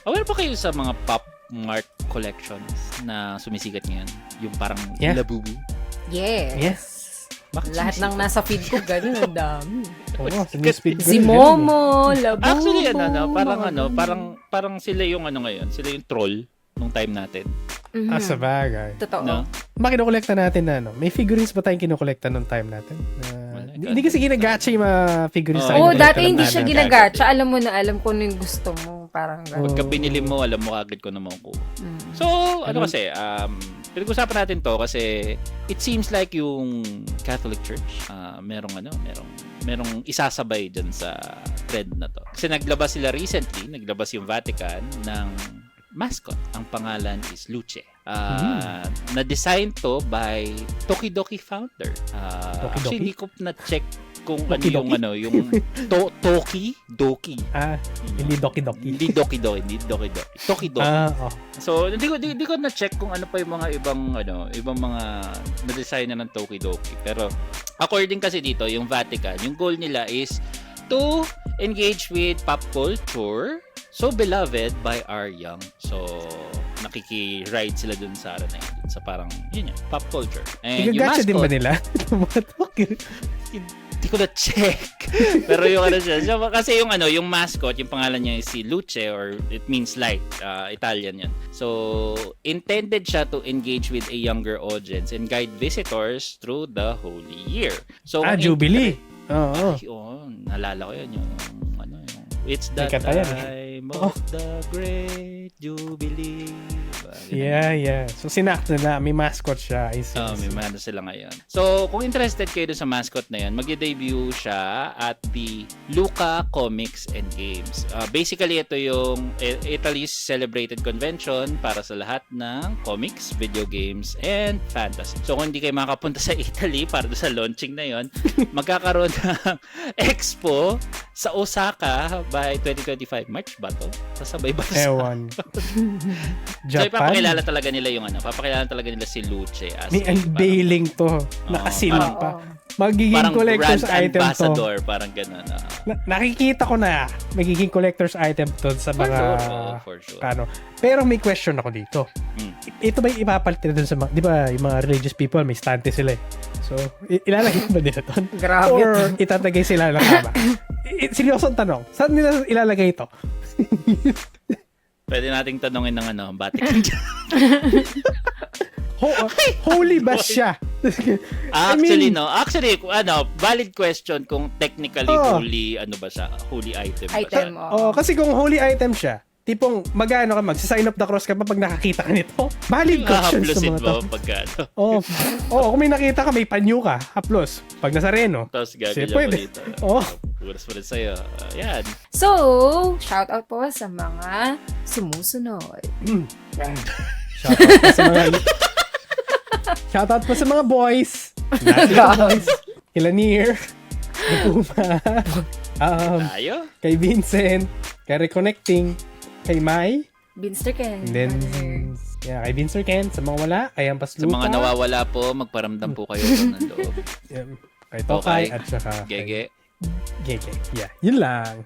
Aware pa kayo sa mga pop mart collections na sumisikat ngayon? Yung parang Labubu? Yes. Bakit Lahat ng nasa feed ko, ganun, ang dami. Oo, sa newsfeed ko Si rin, Momo, Labubu. Actually, parang sila yung ngayon, sila yung troll nung time natin. Mhm. Sa bagay. Totoo. No? Kinukolekta natin na, may figurines ba tayong kinukolekta nung time natin? Hindi kasi ginagacha yung mga figurines sa Oo, akin. dati hindi namin siya agad. ginagacha. Alam mo na, alam ko na yung gusto mo. Parang gano'n. Pagka binili mo, alam mo agad ko naman ko. So, kasi, pinag-usapan natin to kasi it seems like yung Catholic Church, merong isasabay dyan sa trend na to. Kasi naglabas yung Vatican ng mascot. Ang pangalan is Luce. Na-design to by Tokidoki founder. Actually, hindi ko na-check kung yung Tokidoki. Hindi Doki-Doki. Hindi Doki-Doki. Tokidoki. So, hindi ko na-check kung ano pa yung mga ibang mga na-design na ng Tokidoki. Pero, according kasi dito, yung Vatican, yung goal nila is to engage with pop culture so beloved by our young. So, nakiki-ride sila dun sa sa parang, pop culture. And yung mascot, din ba nila? hindi ko na-check. Pero yung siya, kasi yung mascot, yung pangalan niya is si Luce or it means light. Italian yan. So, intended siya to engage with a younger audience and guide visitors through the Holy Year. So, Jubilee. Oo. Nalala ko yun. It's the time of the great Jubilee. Yeah. So, sinakto na. May mascot siya. May mascot sila ngayon. So, kung interested kayo sa mascot na yan, mag-debut siya at the Luca Comics and Games. Basically, ito yung Italy's celebrated convention para sa lahat ng comics, video games, and fantasy. So, kung hindi kayo makapunta sa Italy para sa launching na yon, magkakaroon ng expo sa Osaka by 2025. March ba to? Sasabay ba? Ewan. So, papakilala talaga nila si Luce as may unveiling to. Nakasilong pa. Magiging parang collector's brand item ambassador, to. parang gano'n. Nakikita ko na magiging collector's item to sa mga for sure. Pero may question ako dito. Ito ba yung ipapalit nila dun sa mga, di ba, yung mga religious people, may stante sila eh. So, ilalagay ba nila doon? Grabe. Or itatagay sila ng kama? Seryosong tanong. Saan nila ilalagay ito? Pwede nating tanongin ng Vatican. Holy ba siya? Actually, valid question kung technically holy, ba siya? Holy item ba siya? Kasi kung holy item siya, tipong magsa-sign of the cross ka pa pag nakakita ka nito. Valid questions sa mga to. Kung may nakita ka, may panyo ka, haplos. Pag Nazareno. Tapos gagawin mo dito. Puras pa rin sa'yo. Yan. So, shoutout po sa mga sumusunod. Shoutout po sa mga boys. Boys. Kila Nier. Puma. Kay Vincent. Kay Reconnecting. Kay Mai. Binster Ken. And then, kay Binster Ken. Sa mga wala, kay Ampas Lupa. Sa mga nawawala po, magparamdam po kayo kung nandoob. Kay Tokay at saka Gege. Gege. Yeah, yun lang.